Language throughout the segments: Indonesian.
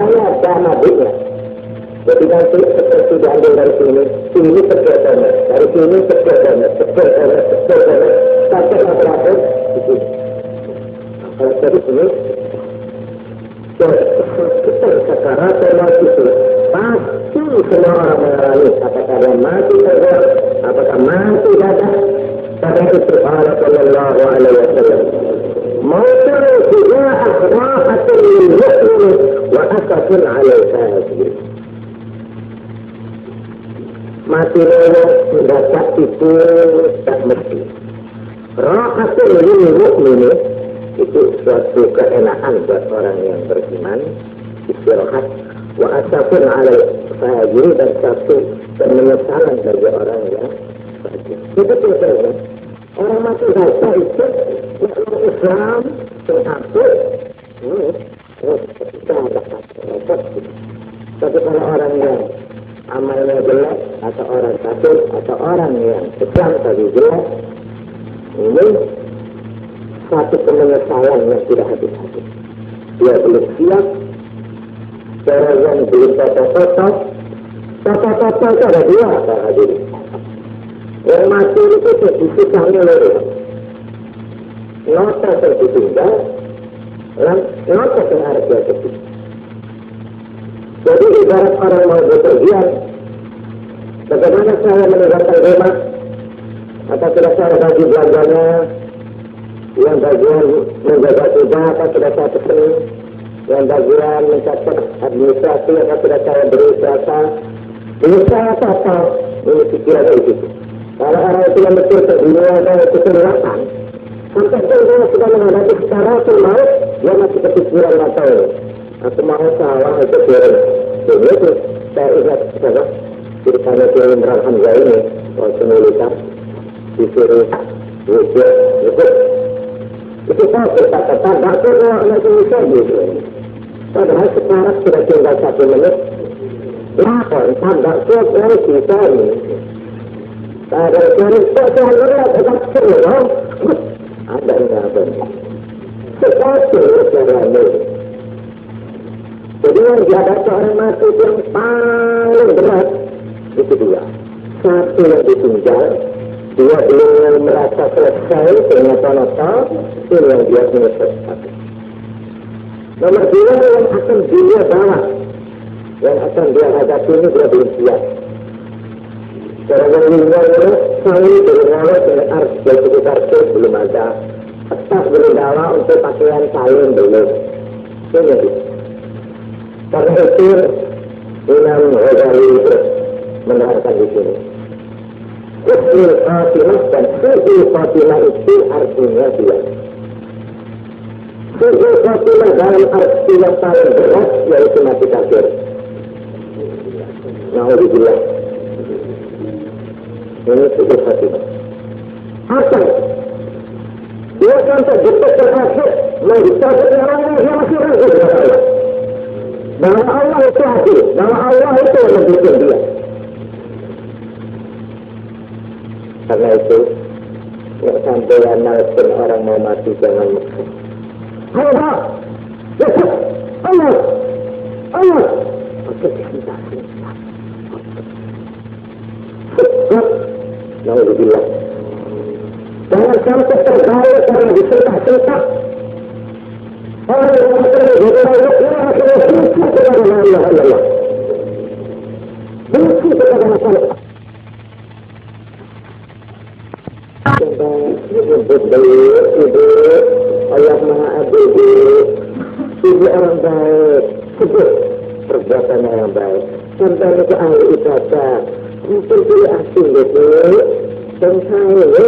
ada nabinya. Jadi nanti seperti diambil dari sini tergeser, dari sini tergeser, sampai berakhir di sini. Kalau dari sini, kita sekarang terlalu itu pasti semua orang mengalami apakah dia mati tergeser, apakah mati dada. Karena itu Allah Sallallahu Alaihi Wasallam mautan juga akhrahatun lil mu'min wa asafun 'alal kafir. Mati rela mendapat itu tak mesti. Rahatun lil mu'min itu suatu keenaan buat orang yang beriman, istirahat. Wa asafun 'alal kafir dan satu penyesalan bagi orang yang fajir. Itu betul. Orang mati rasa itu orang Islam terhapus. Tapi kalau orang yang amalnya jelek, atau orang kafir, atau orang yang Islam tapi jelek, ini satu penyesalan yang tidak habis-habis. Dia belum siap, orang yang belum toto-toto itu ada dua Pak Hadirin. Yang mati itu dipisahnya oleh nota tertinggal, nota yang harus dia ketik. Jadi ibarat orang mau bepergian, bagaimana saya meninggalkan rumah, atau sudah saya bagi belanjanya, yang bagian menjaga kuda, atau sudah saya pesen, yang bagian mencatat administrasi, atau sudah saya beri jasa, ini saya apa? Ini pikirannya itu. Kalau orang itu yang betul dunia dan keseluruhan, sampai dia sudah menghadapi secara termaut, dia masih kepikiran atau mau salah itu kira. Jadi itu saya ingat saja ceritanya Kiai Imran Hamzah ini, waktu penulisan disuruh wujud itu saya kata-kata bakal anak Indonesia gitu. Padahal sekarang sudah tinggal 1 menit, lapor tambah suara kita ini. Ada cerita saya lihat ada apa? Sesuatu caranya. Jadi yang dihadapi orang mati yang paling berat itu dia. Satu yang ditinggal, dia belum merasa selesai ternyata ini yang dia menyelesaikan. Nomor 2 yang akan dia bawa, yang akan dia hadapi ini dia belum siap. Karena meninggal itu saya berngawal dengan arti sekitar itu belum ada. Tetap berdawa untuk pakaian kain belum. Ini. Karena itu Imam Ghazali terus menerangkan di sini. Husnul Khatimah dan Husnul Khatimah itu artinya dia. Husnul Khatimah dalam arti yang paling berat yaitu mati kafir. Na'udzubillah. Ini Husnul Khatimah. Apa? Dia sampai detik terakhir menghitung orang yang masih ragu kepada Allah. Bahwa Allah itu adil, bahwa Allah itu yang mendukung dia. Karena itu, yang sampai analpun orang mau mati jangan maksa. Allah, Allah, Allah. Oke, kita. Alhamdulillah. Jangan sampai terbalik karena disentak-sentak. Orang yang terjadi Allah akhirnya benci kepada Allah. Benci kepada masalah. Ibu, Allah Maha Adil. Ibu orang baik. Sebut perbuatannya yang baik. Sampai ke ahli ibadah. Mungkin dia asing gitu. Dan saya,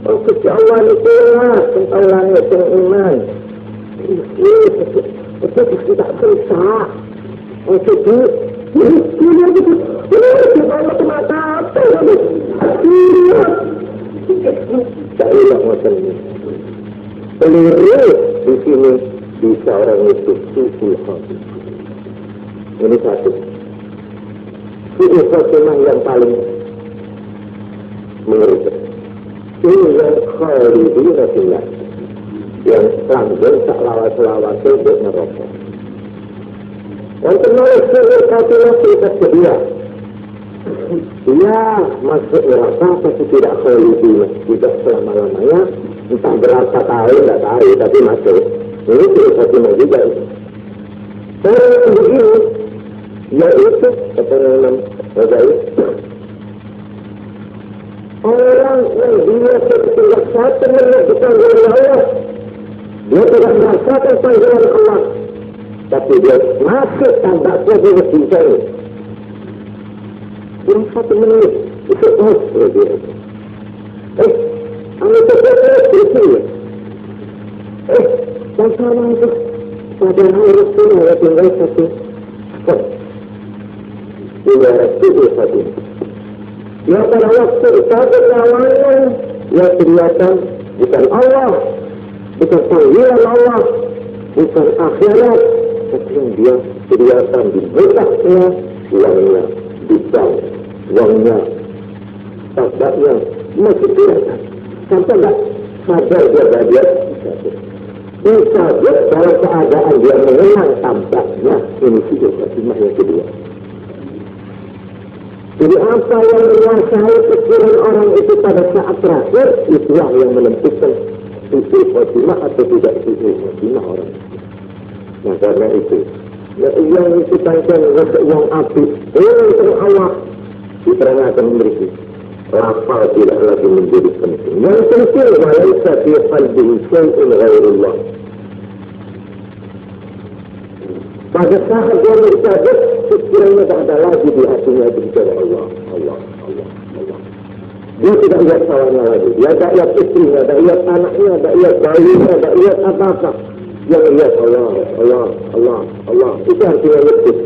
Gusti Allah itu lah, Allah itu iman. Itu tidak susah. Itu Allah kemata apa ini? Tak ilah macam ini. Peluru di sini bisa orang itu susul hati. Ini satu. Ini Fatimah yang paling mengerikan. Ini yang khalidina fillah, yang langgeng tak lawas-lawas untuk neraka. Untuk menolak khatimah kita sedia. Dia masuk neraka tapi tidak khalidina, tidak selama-lamanya, entah berapa tahun tidak tahu, tapi masuk. Ini sudah khatimah juga. Orang yang begini, yaitu kata Imam Ghazali, orang yang dia tidak satu menit panggilan Allah, dia tidak merasakan panggilan Allah, tapi dia masuk tambaknya di masjid ini. Dia 1 menit itu dia. Anda terkata bersih. Sama itu pada hari Rasulullah yang tinggal 1 stop. Dia itu 1. Ya pada waktu satu lawannya yang kelihatan bukan Allah, bukan panggilan Allah, bukan akhirat, tapi yang dia kelihatan di betaknya, uangnya, di bank, uangnya, tampaknya masih kelihatan. Sampai tak sadar dia bahagia, bisa dalam keadaan dia mengenang tampaknya. Ini sudah khatimah yang kedua. Jadi apa yang menguasai pikiran orang itu pada saat terakhir, itulah yang menentukan itu khatimah atau tidak itu khatimah orang. Nah karena itu, yang itu tangkan yang api, yang awak, kita akan memiliki. Lafal tidak lagi menjadi penting. Yang penting walaysa fi qalbihi syai'un ghairullah. Pada saat dia bercadar, pikirannya tak ada lagi di hatinya berbicara Allah, Allah, Allah, Allah. Dia tidak lihat kawannya lagi. Dia tak lihat istrinya, tak lihat anaknya, tak lihat bayinya, tak lihat apa-apa. Yang lihat Allah, Allah, Allah, Allah. Itu artinya lepas.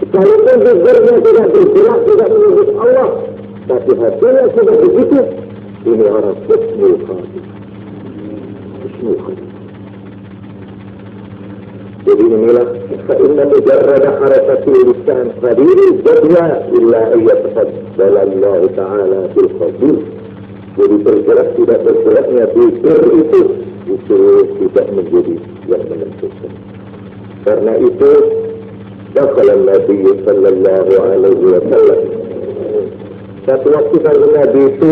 Sekalipun bibirnya tidak bergerak, tidak menyebut Allah, tapi hatinya sudah begitu. Ini orang husnul khatimah. Husnul khatimah. Jadi inilah fa'inna mujarrada harakati lisan qadiri jadwa illa ayyatafadbal Allah Ta'ala bil qadir. Jadi bergerak tidak bergeraknya bibir itu tidak menjadi yang menentukan. Karena itu dakhala Nabi sallallahu alaihi wasallam. Satu waktu kalau Nabi itu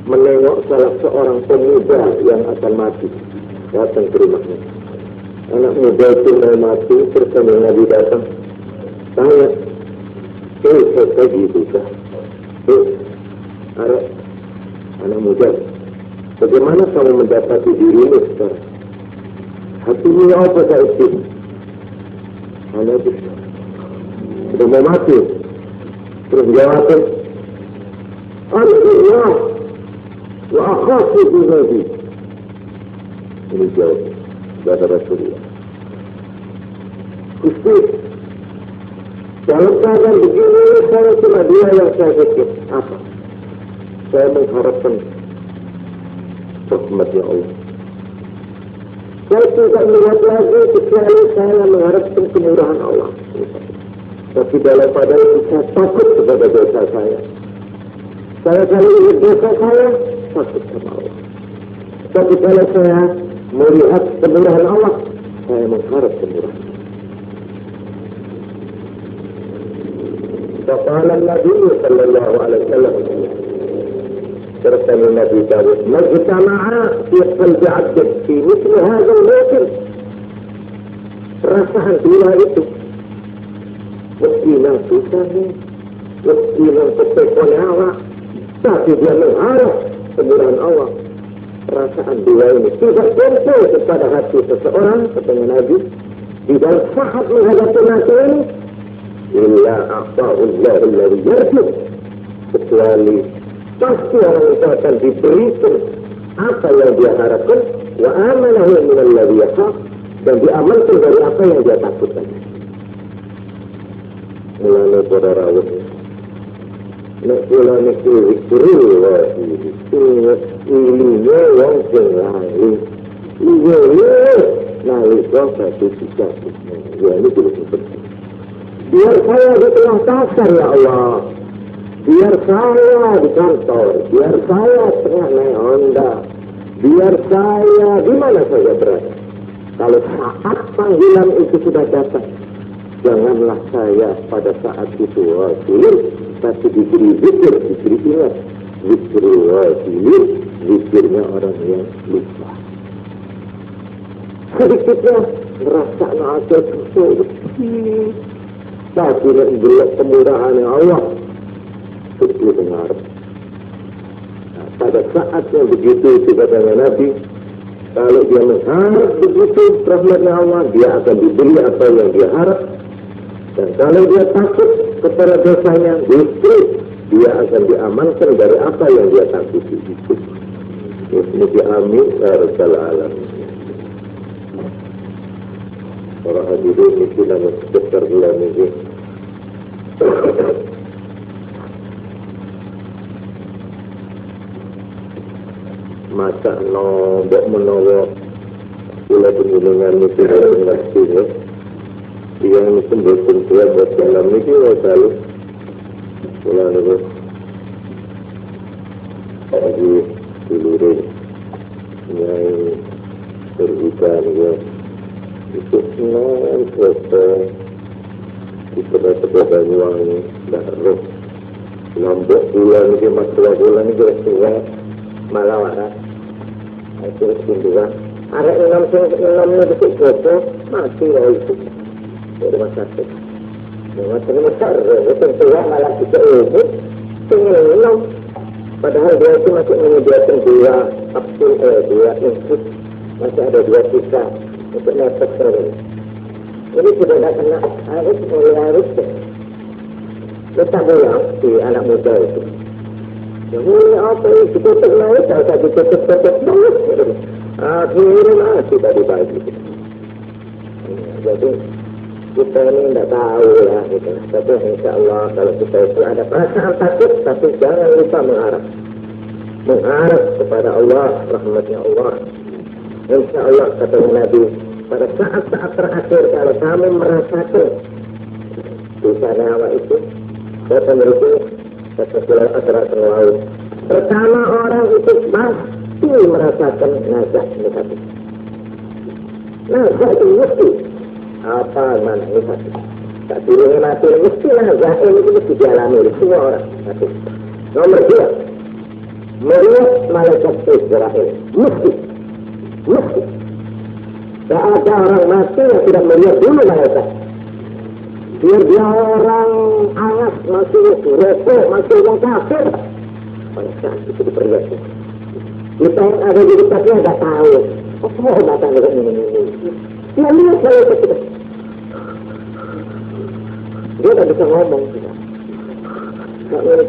menengok salah seorang pemuda yang akan mati, datang ke rumahnya. Anak muda itu mau mati, terus Nabi datang, tanya, saya gitu kah? Arek, anak muda, bagaimana kamu mendapati dirimu sekarang? Hatinya apa tak itu? Anak itu sudah mau mati, terus jawabnya, Alhamdulillah, wa akhafu Nabi. Ini jawab kata Rasulullah. Gusti, dalam keadaan begini, saya cuma dia yang saya pikir. Apa? Saya mengharapkan rahmatnya Allah. Saya tidak melihat lagi kecuali saya mengharapkan kemurahan Allah. Tapi dalam keadaan itu saya takut kepada dosa saya. Saya kalau ingat dosa saya, takut sama Allah. Tapi kalau saya melihat kemurahan Allah, saya mengharap kemurahan. Faqala Nabi sallallahu alaihi wasallam, terkata Nabi Dawud, "Majtama'a fi qalbi 'abdin fi mithli hadha al-mawqif." Perasaan dia itu mesti susahnya, mesti terpekon awak, tapi dia mengharap kemurahan Allah. Perasaan dia ini tidak kumpul kepada hati seseorang, katanya Nabi, di dalam saat menghadapi mati ini, illa a'ta'ullah alladhi yarju, kecuali pasti orang itu akan diberikan apa yang dia harapkan, wa amanahu min alladhi yakhaf, dan diamankan dari apa yang dia takutkan. Mulanya pada rawat nak pulang itu zikrillah ilinya yang selalu iya nalika satu sikap ya ini tidak penting. Biar saya di tengah pasar ya Allah, biar saya di kantor, biar saya tengah naik Honda, biar saya di mana saja berada, kalau saat panggilan itu sudah datang, Janganlah saya pada saat itu wasilin, tapi diberi zikir, diberi ingat. Zikrul wasilin, zikirnya orang yang lupa. Sedikitnya merasa na'asyat sesuatu. Tapi nak gelap kemurahan Allah. Itu dengar. Pada saat yang begitu itu katanya Nabi, kalau dia mengharap begitu rahmatnya Allah, dia akan diberi apa yang dia harap. Dan kalau dia takut kepada dosanya, justru dia akan diamankan dari apa yang dia takuti itu. Ini amin ya rabbal alamin. Para hadirin itu nama sekitar bulan ini. Masa nombok menawa pula penggunaan itu dengan sini yang sembel-sembel buat dalam ini wasalu pula itu lagi dilurin yang berhujan ya itu non foto di sebelah Banyuwangi Darul nombok bulan ini masalah bulan ini jelas malah waras itu sendirian ada enam detik foto mati lah itu dari rumah sakit macam besar itu tua malah kita ubud tinggal enam padahal dia itu masih menyediakan dua input masih ada 2 sisa untuk nafas terus jadi sudah tidak kena harus kita bilang si anak muda itu yang ini apa ini? Kita tengah itu, saya tutup-tutup banget. Akhirnya masih tadi pagi. Jadi, kita ini tidak tahu ya. Gitu. Tapi insya Allah, kalau kita itu ada perasaan takut, tapi jangan lupa mengharap. Mengharap kepada Allah, rahmatnya Allah. Insya Allah, kata Nabi, pada saat-saat terakhir, kalau kami merasakan dosa nyawa itu, kata mereka, sesuai aturan laut. Pertama orang itu pasti merasakan nazar negatif. Nazar itu mesti apa mana negatif. Tak pilih mati mesti nazar ini mesti dialami oleh semua orang. Satu. Nomor 2, melihat malaikat Israel mesti. Tak ada orang mati yang tidak melihat dulu malaikat. Biar dia orang angas, masih rokok, masih orang kafir. Pada saat itu diperlihatkan. Kita yang ada di dekatnya tidak tahu. Oh, datang dengan ini. Dia lihat saya itu. Dia tak bisa ngomong. Tak boleh.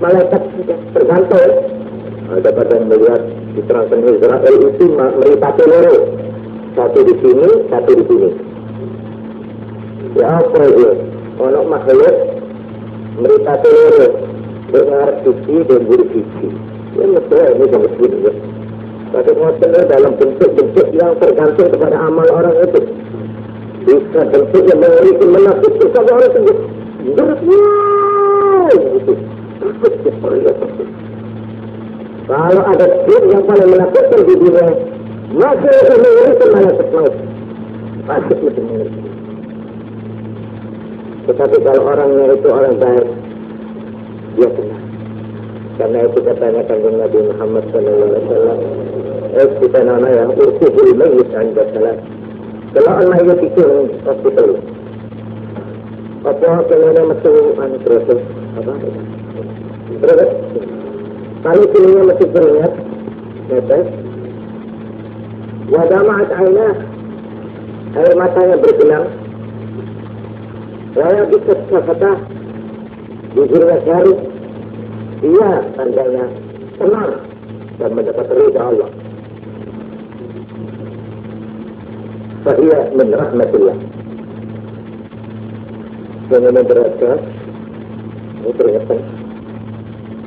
Malaikat sudah tergantung. Ada pada yang melihat diterangkan Israel itu meripati loro. Satu di sini, satu di sini. Ya apa itu? Orang makhluk mereka telur dengar sisi dan buru sisi. Ya betul ini sangat benar. Tapi maksudnya dalam bentuk-bentuk yang tergantung kepada amal orang itu. Bisa bentuk yang memiliki menakutkan kepada orang itu. Itu. Kalau ada tim yang paling menakutkan di dunia, maka itu memiliki malaikat maut. Pasti itu memiliki. Tetapi kalau orangnya itu orang baik, dia tenang. Karena itu katanya kandung Nabi Muhammad SAW, kita nama yang urkuhul mayyit anda salat. Kalau Allah itu hospital, apa kena masuk proses apa? Proses. Kalau kini masih beringat, netes. Wadamaat ainah, air matanya bergelang. Saya bisa kata jujurnya syarif, dia tandanya tenang dan mendapat ridha Allah. Fahiyya min rahmatillah. Dengan memberatkan, ini peringatan.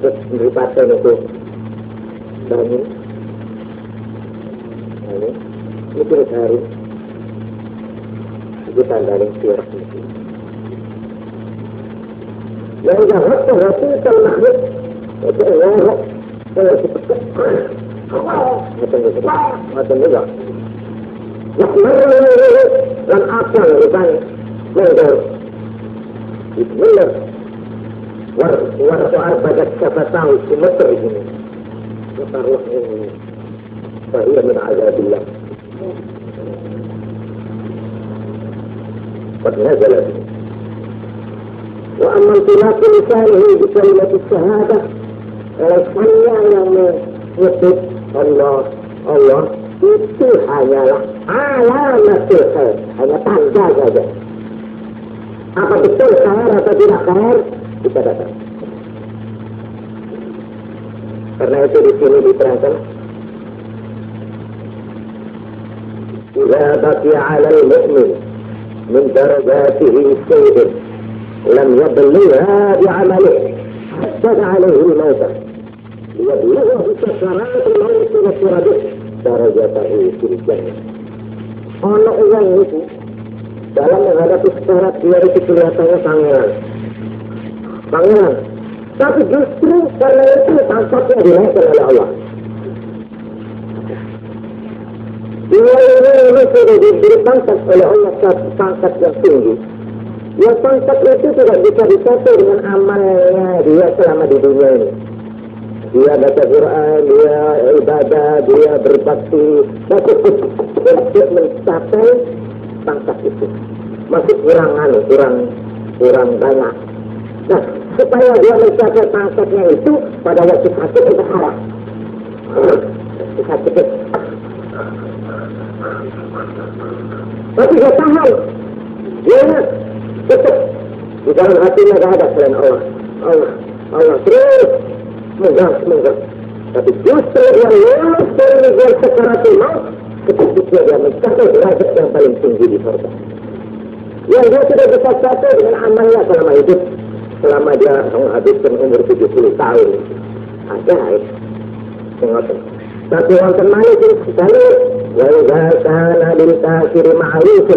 Terus meripatkan untuk bangun. Ini terus hari. Itu tandanya syarif. Yang jahat terhati kalau makhluk itu orang macam juga dan akal rupanya mundur. Bismillah. War badat siapa tahu Sumatera ini. Taruh ini. Fahiyya min azabillah. Qad nazalat. Wa amma intilaqu lisanihi bi kalimati syahadah. Rasanya yang menyebut Allah itu hanyalah alamatul khair, hanya tanda saja. Apa betul khair atau tidak khair? Kita datang. Karena itu di sini diterangkan, "Idza baqiya 'ala al-mu'min min darajatihi shay'un lam yablugha bi'amalihi hatta 'alayhi al-maut." Liyabluwahu sakaratul maut wa surabih darajatahu fil jannah. Kalau orang itu dalam menghadapi syarat dia itu kelihatannya pangeran. Tapi justru karena itu pangkatnya dinaikkan oleh Allah. Dia ini sudah diberi pangkat oleh Allah, pangkat yang tinggi. Yang pangkat itu tidak bisa dicapai dengan amalnya dia selama di dunia ini. Dia baca Quran, dia ibadah, dia berbakti, untuk mencapai pangkat itu. Masih kurang banyak. Nah, supaya dia mencapai pangkatnya itu pada waktu sakit itu harap. Sakit. Tapi dia tahan. Dia tetap di dalam hatinya tidak ada selain Allah terus mengganggu. Tapi justru yang lulus dari negara sakaratul maut ketika dia mencapai derajat yang paling tinggi di surga. Yang dia tidak bisa capai dengan amalnya selama hidup, selama dia menghabiskan umur 70 tahun. Ajaib. Tapi wonten malih sekali, wa idza kana lil kafir ma'ruf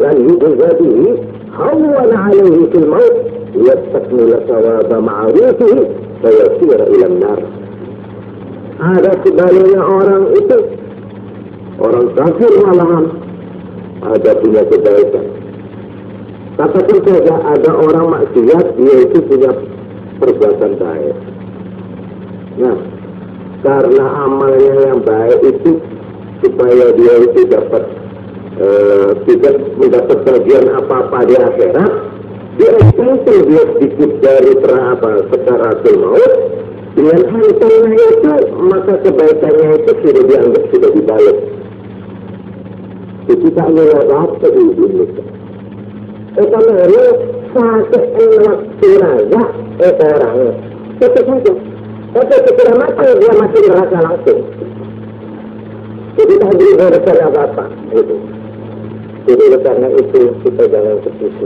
lan yujza bihi hawwan 'alayhi fil maut yastakmil thawaba ma'rufihi fa yasir ila an-nar. Ada sebaliknya orang itu, orang kafir malahan ada punya kebaikan. Katakan saja ada orang maksiat, dia itu punya perbuatan baik. Nah, karena amalnya yang baik itu, supaya dia itu dapat tidak mendapat bagian apa-apa di akhirat, dia itu dia sedikit dari sakaratul maut. Dengan hantarnya itu, maka kebaikannya itu sudah dianggap sudah dibalas. Itu tak lewat di Indonesia. Karena sakit waktu raja orangnya tetap saja. Tapi setelah mati dia masih merasa langsung. Jadi tak beri apa-apa. Jadi karena itu kita jangan ketipu.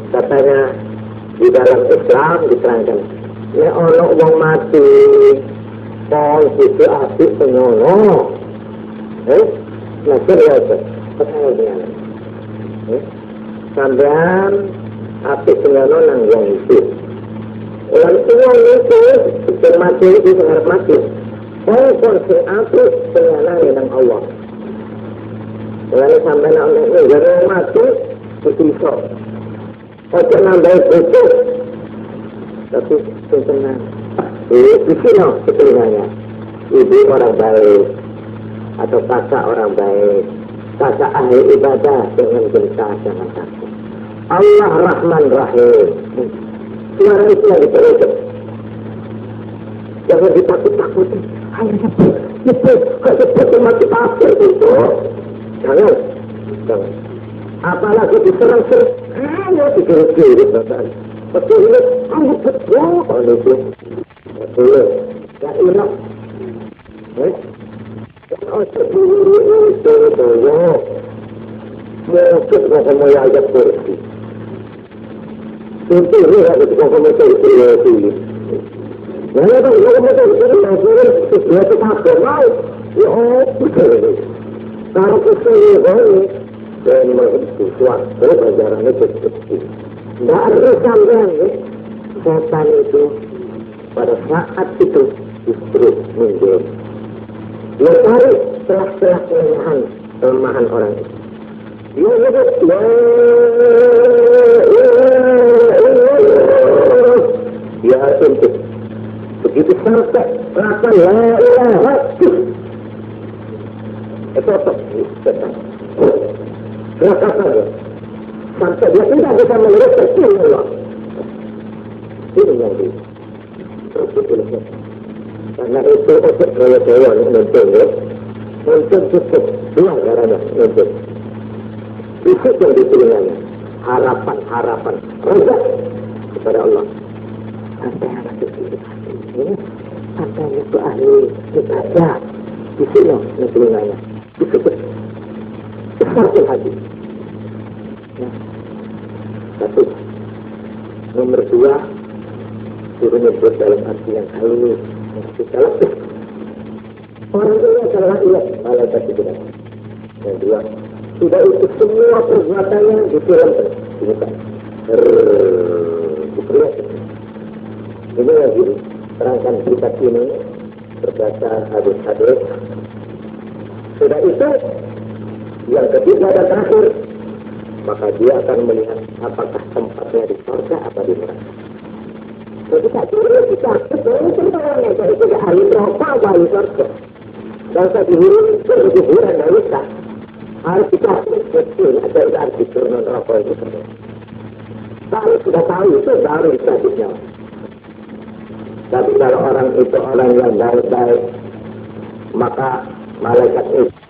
Katanya di dalam Islam diterangkan, nek ono wong mati kon situ apik penyono. Nah serius. Pertanyaannya. Sampean apik penyono nang wong itu. Orang wong itu mati itu sangat mati. Kon sing apik penyono nang Allah. Lalu sampai nak jangan mati bisa. Oke nambah itu, tapi tenang. Di sini sebenarnya ibu orang baik atau kakak orang baik, kakak ahli ibadah dengan cinta jangan takut. Allah Rahman Rahim. Suara itu yang diteruskan. Jangan ditakut-takuti. Ayo cepat mati kafir itu. Jangan. Apalagi diserang-serang. Ayo dikira-kira bapak. Betul ini, betul. Kalau itu, betul. Tak irak. Oh, betul. Mungkin kalau kamu ajak kursi. Tentu ini kalau kamu kursi. Nah, kalau kamu kursi, dia tetap mau. Ya, betul. Kalau kesini, dan sesuatu ajarannya seperti tidak ada sampean setan itu pada saat itu justru muncul. Dia cari celah-celah kelemahan orang itu. Dia nyebut ya untuk begitu sampai kata la ilaha itu apa? Sampai dia tidak bisa meluruskan ini Allah. Ini yang di karena itu untuk gaya-gaya untuk cukup bilang caranya untuk itu yang ditulungannya harapan raja kepada Allah. Sampai anak itu sampai itu ahli ibadah di sini ditulungannya itu besar hati. Satu, nomor dua, suruh nyebut dalam arti yang halus, dalam orang ini adalah ilah, malaikat itu. Yang dua, sudah itu semua perbuatannya difilmkan, dibuka, diperlihatkan. Ini lagi terangkan kitab ini berdasar hadis-hadis. Sudah itu, yang ketiga dan terakhir, maka dia akan melihat apakah tempatnya di surga atau di neraka. Jadi tak kira kita sebenarnya jadi tidak ahli neraka atau ahli surga. Dan saya dihirin kehidupan dari kita harus kita betul ada arti turun neraka itu semua. Kalau sudah tahu itu baru bisa dijawab. Tapi kalau orang itu orang yang baik-baik, maka malaikat itu